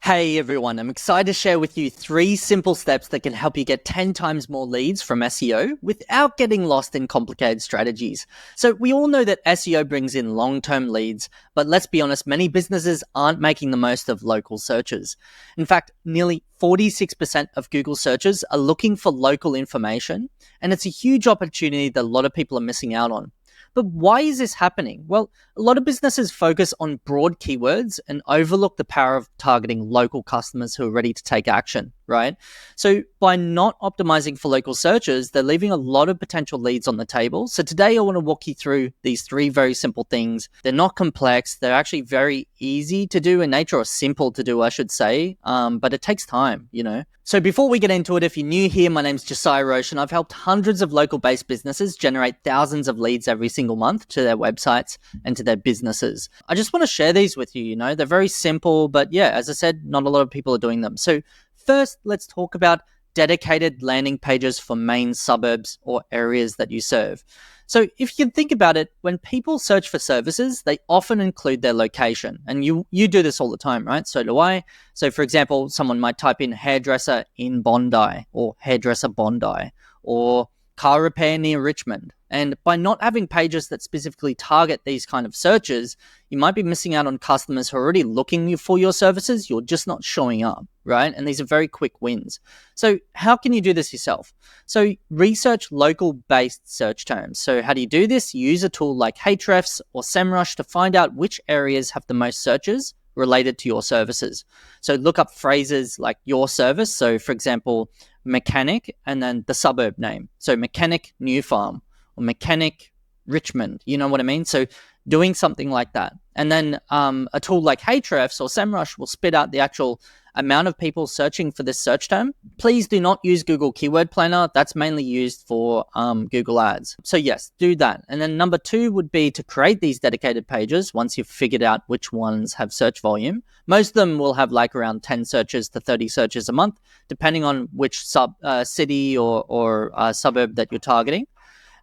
Hey everyone, I'm excited to share with you 3 simple steps that can help you get 10 times more leads from SEO without getting lost in complicated strategies. So we all know that SEO brings in long-term leads, but let's be honest, many businesses aren't making the most of local searches. In fact, nearly 46% of Google searches are looking for local information, and it's a huge opportunity that a lot of people are missing out on. But why is this happening? Well, a lot of businesses focus on broad keywords and overlook the power of targeting local customers who are ready to take action, right? So by not optimizing for local searches, they're leaving a lot of potential leads on the table. So today I want to walk you through these 3 very simple things. They're not complex. They're actually very easy to do in nature, or simple to do, I should say. But it takes time, So before we get into it, if you're new here, my name's Josiah Roche, and I've helped hundreds of local-based businesses generate thousands of leads every single month to their websites and to their businesses. I just want to share these with you, They're very simple, but yeah, as I said, not a lot of people are doing them. So first, let's talk about dedicated landing pages for main suburbs or areas that you serve. So if you can think about it, when people search for services, they often include their location. And you do this all the time, right? So do I. So for example, someone might type in hairdresser in Bondi or hairdresser Bondi or car repair near Richmond. And by not having pages that specifically target these kind of searches, you might be missing out on customers who are already looking for your services. You're just not showing up, right? And these are very quick wins. So how can you do this yourself? So research local-based search terms. So how do you do this? You use a tool like Ahrefs or SEMrush to find out which areas have the most searches related to your services. So look up phrases like your service. So for example, mechanic and then the suburb name. So mechanic New Farm or mechanic Richmond, you know what I mean? So doing something like that. And then a tool like Ahrefs or SEMrush will spit out the actual amount of people searching for this search term. Please do not use Google Keyword Planner. That's mainly used for Google Ads. So yes, do that. And then number 2 would be to create these dedicated pages once you've figured out which ones have search volume. Most of them will have like around 10 searches to 30 searches a month, depending on which city or suburb that you're targeting.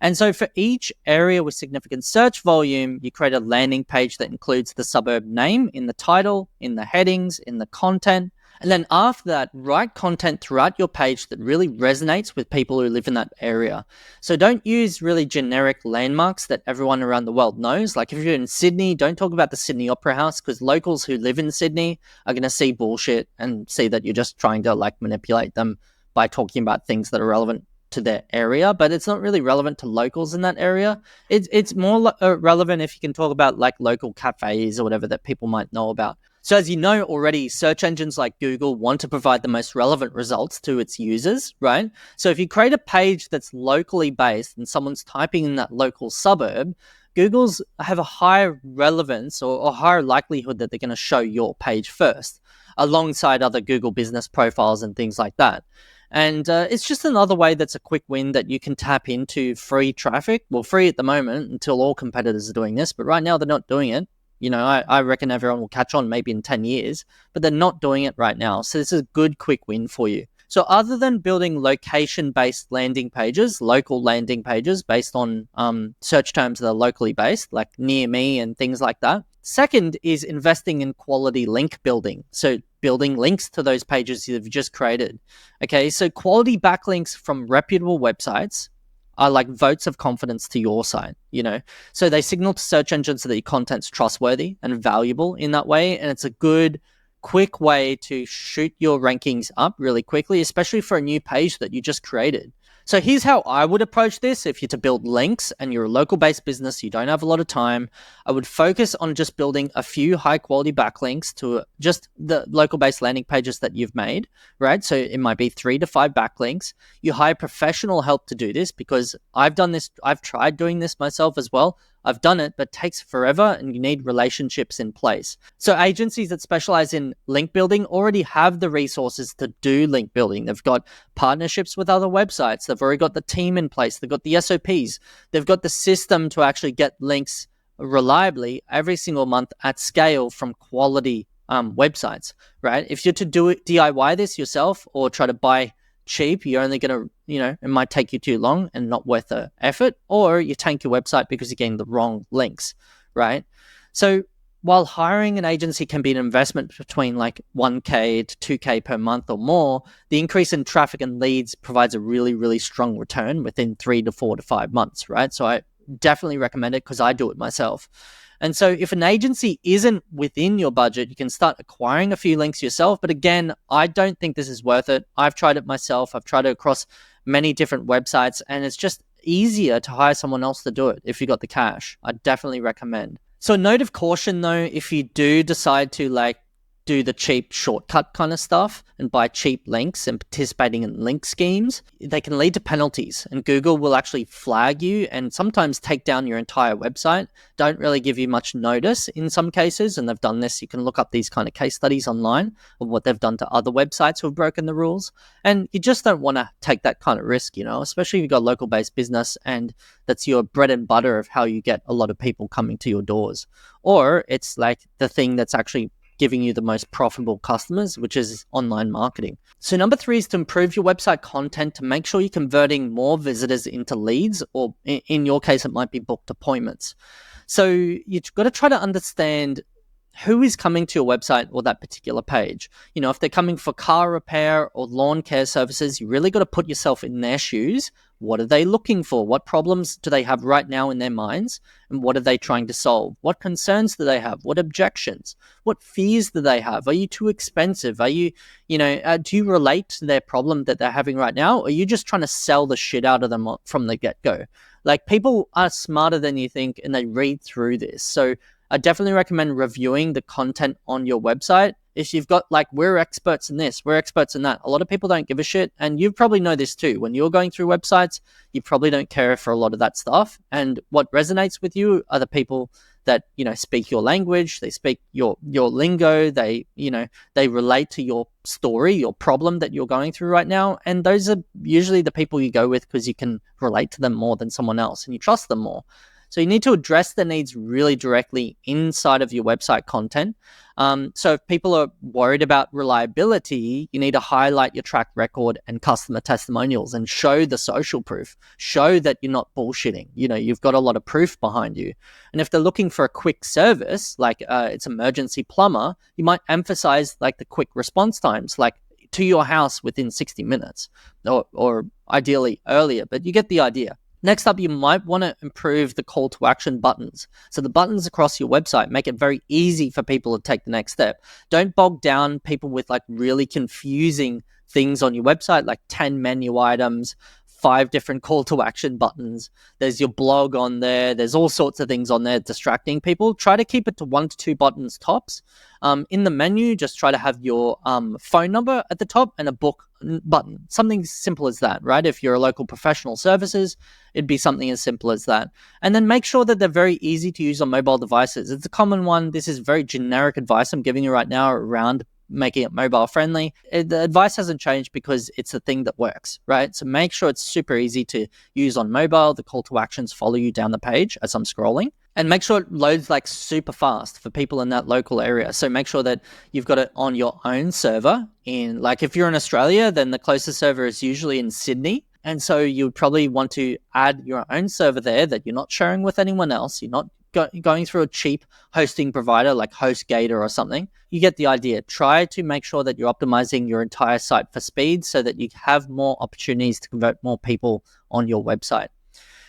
And so for each area with significant search volume, you create a landing page that includes the suburb name in the title, in the headings, in the content. And then after that, write content throughout your page that really resonates with people who live in that area. So don't use really generic landmarks that everyone around the world knows. Like if you're in Sydney, don't talk about the Sydney Opera House, because locals who live in Sydney are going to see bullshit and see that you're just trying to manipulate them by talking about things that are relevant to their area, but it's not really relevant to locals in that area. It's more relevant if you can talk about like local cafes or whatever that people might know about. So as you know already, search engines like Google want to provide the most relevant results to its users, right? So if you create a page that's locally based and someone's typing in that local suburb, Google's have a higher relevance or higher likelihood that they're going to show your page first, alongside other Google business profiles and things like that. And it's just another way that's a quick win that you can tap into free traffic. Well, free at the moment until all competitors are doing this, but right now they're not doing it. I reckon everyone will catch on maybe in 10 years, but they're not doing it right now. So this is a good quick win for you. So other than building location-based landing pages, local landing pages based on search terms that are locally based, like near me and things like that. Second is investing in quality link building. So building links to those pages you've just created. Okay, so quality backlinks from reputable websites are like votes of confidence to your site, So they signal to search engines that your content's trustworthy and valuable in that way. And it's a good, quick way to shoot your rankings up really quickly, especially for a new page that you just created. So here's how I would approach this. If you're to build links and you're a local-based business, you don't have a lot of time, I would focus on just building a few high-quality backlinks to just the local-based landing pages that you've made, right? So it might be 3 to 5 backlinks. You hire professional help to do this, because I've done this. I've tried doing this myself as well. I've done it, but it takes forever and you need relationships in place. So agencies that specialize in link building already have the resources to do link building. They've got partnerships with other websites. They've already got the team in place. They've got the SOPs. They've got the system to actually get links reliably every single month at scale from quality websites, right? If you're to do it, DIY this yourself or try to buy cheap, you're only going to, it might take you too long and not worth the effort, or you tank your website because you're getting the wrong links, right? So while hiring an agency can be an investment between like 1K to 2K per month or more, the increase in traffic and leads provides a really, really strong return within 3 to 4 to 5 months, right? So I definitely recommend it because I do it myself. And so if an agency isn't within your budget, you can start acquiring a few links yourself. But again, I don't think this is worth it. I've tried it myself. I've tried it across many different websites, and it's just easier to hire someone else to do it if you got the cash. I definitely recommend. So a note of caution though, if you do decide to like do the cheap shortcut kind of stuff and buy cheap links and participating in link schemes, they can lead to penalties, and Google will actually flag you and sometimes take down your entire website. Don't really give you much notice in some cases, and they've done this. You can look up these kind of case studies online of what they've done to other websites who have broken the rules, and you just don't want to take that kind of risk, especially if you've got a local based business and that's your bread and butter of how you get a lot of people coming to your doors, or it's like the thing that's actually giving you the most profitable customers, which is online marketing. So number 3 is to improve your website content to make sure you're converting more visitors into leads, or in your case, it might be booked appointments. So you've got to try to understand who is coming to your website or that particular page. If they're coming for car repair or lawn care services, you really got to put yourself in their shoes. What are they looking for? What problems do they have right now in their minds? And what are they trying to solve? What concerns do they have? What objections? What fears do they have? Are you too expensive? Are you, do you relate to their problem that they're having right now? Or are you just trying to sell the shit out of them from the get-go? Like, people are smarter than you think, and they read through this. So I definitely recommend reviewing the content on your website. If you've got like, we're experts in this, we're experts in that, a lot of people don't give a shit. And you probably know this too. When you're going through websites, you probably don't care for a lot of that stuff. And what resonates with you are the people that, speak your language, they speak your lingo, they relate to your story, your problem that you're going through right now. And those are usually the people you go with because you can relate to them more than someone else and you trust them more. So you need to address the needs really directly inside of your website content. So if people are worried about reliability, you need to highlight your track record and customer testimonials and show the social proof. Show that you're not bullshitting. You've got a lot of proof behind you. And if they're looking for a quick service, like it's emergency plumber, you might emphasize like the quick response times, like to your house within 60 minutes or ideally earlier, but you get the idea. Next up, you might want to improve the call to action buttons. So the buttons across your website make it very easy for people to take the next step. Don't bog down people with like really confusing things on your website, like 10 menu items, 5 different call to action buttons. There's your blog on there. There's all sorts of things on there distracting people. Try to keep it to 1 to 2 buttons tops. In the menu, just try to have your phone number at the top and a book button. Something simple as that, right? If you're a local professional services, it'd be something as simple as that. And then make sure that they're very easy to use on mobile devices. It's a common one. This is very generic advice I'm giving you right now around making it mobile friendly. The advice hasn't changed because it's a thing that works, right? So make sure it's super easy to use on mobile. The call to actions follow you down the page as I'm scrolling. And make sure it loads like super fast for people in that local area. So make sure that you've got it on your own server. Like if you're in Australia, then the closest server is usually in Sydney. And so you would probably want to add your own server there that you're not sharing with anyone else. You're not going through a cheap hosting provider like HostGator or something. You get the idea. Try to make sure that you're optimizing your entire site for speed so that you have more opportunities to convert more people on your website.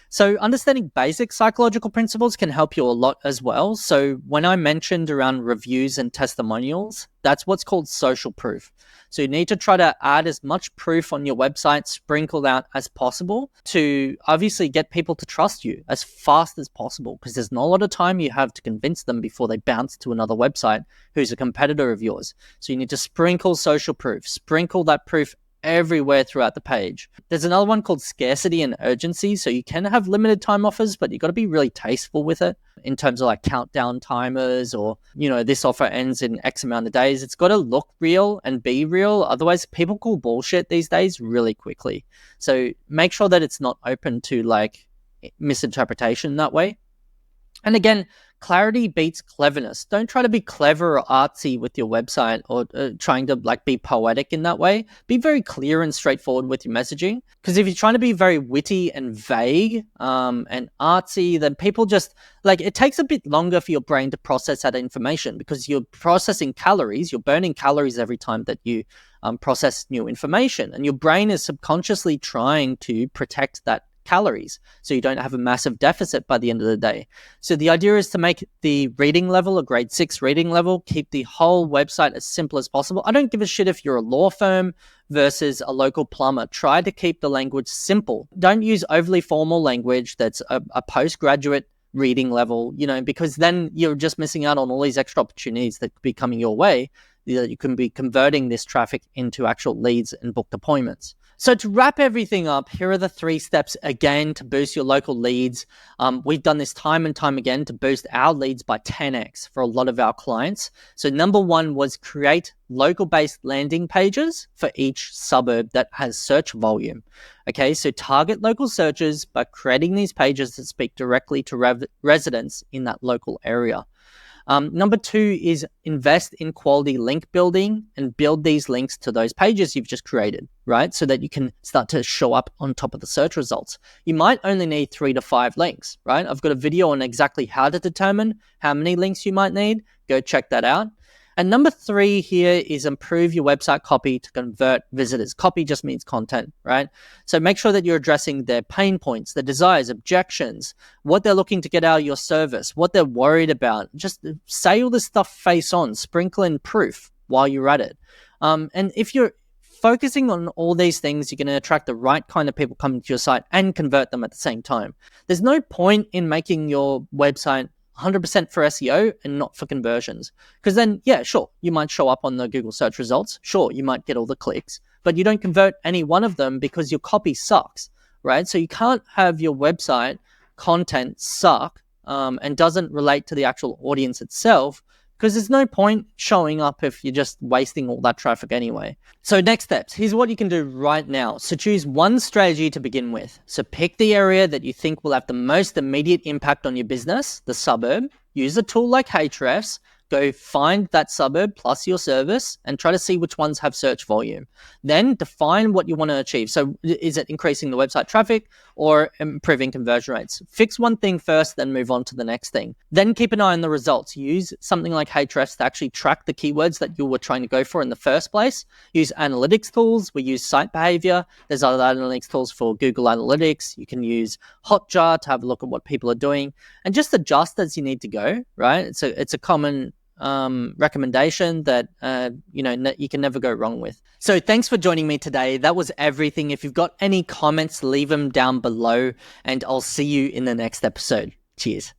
So understanding basic psychological principles can help you a lot as well. So when I mentioned around reviews and testimonials, that's what's called social proof. So you need to try to add as much proof on your website sprinkled out as possible to obviously get people to trust you as fast as possible, because there's not a lot of time you have to convince them before they bounce to another website who's a competitor of yours. So you need to sprinkle social proof, sprinkle that proof everywhere throughout the page. There's another one called scarcity and urgency. So you can have limited time offers, but you got to be really tasteful with it in terms of like countdown timers or, this offer ends in X amount of days. It's got to look real and be real. Otherwise, people call bullshit these days really quickly. So make sure that it's not open to like misinterpretation that way. And again, clarity beats cleverness. Don't try to be clever or artsy with your website or trying to like be poetic in that way. Be very clear and straightforward with your messaging. Because if you're trying to be very witty and vague and artsy, then people just like it takes a bit longer for your brain to process that information because you're processing calories, you're burning calories every time that you process new information. And your brain is subconsciously trying to protect that calories so you don't have a massive deficit by the end of the day. So the idea is to make the reading level a grade 6 reading level, keep the whole website as simple as possible. I don't give a shit if you're a law firm versus a local plumber. Try to keep the language simple. Don't use overly formal language that's a postgraduate reading level, because then you're just missing out on all these extra opportunities that could be coming your way. You can be converting this traffic into actual leads and booked appointments. So to wrap everything up, here are the 3 steps again to boost your local leads. We've done this time and time again to boost our leads by 10x for a lot of our clients. So number 1 was create local-based landing pages for each suburb that has search volume. Okay, so target local searches by creating these pages that speak directly to residents in that local area. Number 2 is invest in quality link building and build these links to those pages you've just created, right? So that you can start to show up on top of the search results. You might only need 3 to 5 links, right? I've got a video on exactly how to determine how many links you might need. Go check that out. And number 3 here is improve your website copy to convert visitors. Copy just means content, right? So make sure that you're addressing their pain points, their desires, objections, what they're looking to get out of your service, what they're worried about. Just say all this stuff face on, sprinkle in proof while you're at it. And if you're focusing on all these things, you're going to attract the right kind of people coming to your site and convert them at the same time. There's no point in making your website 100% for SEO and not for conversions. Because then, yeah, sure, you might show up on the Google search results. Sure, you might get all the clicks, but you don't convert any one of them because your copy sucks, right? So you can't have your website content suck and doesn't relate to the actual audience itself, because there's no point showing up if you're just wasting all that traffic anyway. So next steps, here's what you can do right now. So choose one strategy to begin with. So pick the area that you think will have the most immediate impact on your business, the suburb. Use a tool like Ahrefs. Go find that suburb plus your service and try to see which ones have search volume. Then define what you want to achieve. So is it increasing the website traffic or improving conversion rates? Fix one thing first, then move on to the next thing. Then keep an eye on the results. Use something like Ahrefs to actually track the keywords that you were trying to go for in the first place. Use analytics tools. We use site behavior. There's other analytics tools for Google Analytics. You can use Hotjar to have a look at what people are doing and just adjust as you need to go, right? It's a common recommendation that you can never go wrong with. So thanks for joining me today. That was everything. If you've got any comments, leave them down below and I'll see you in the next episode. Cheers.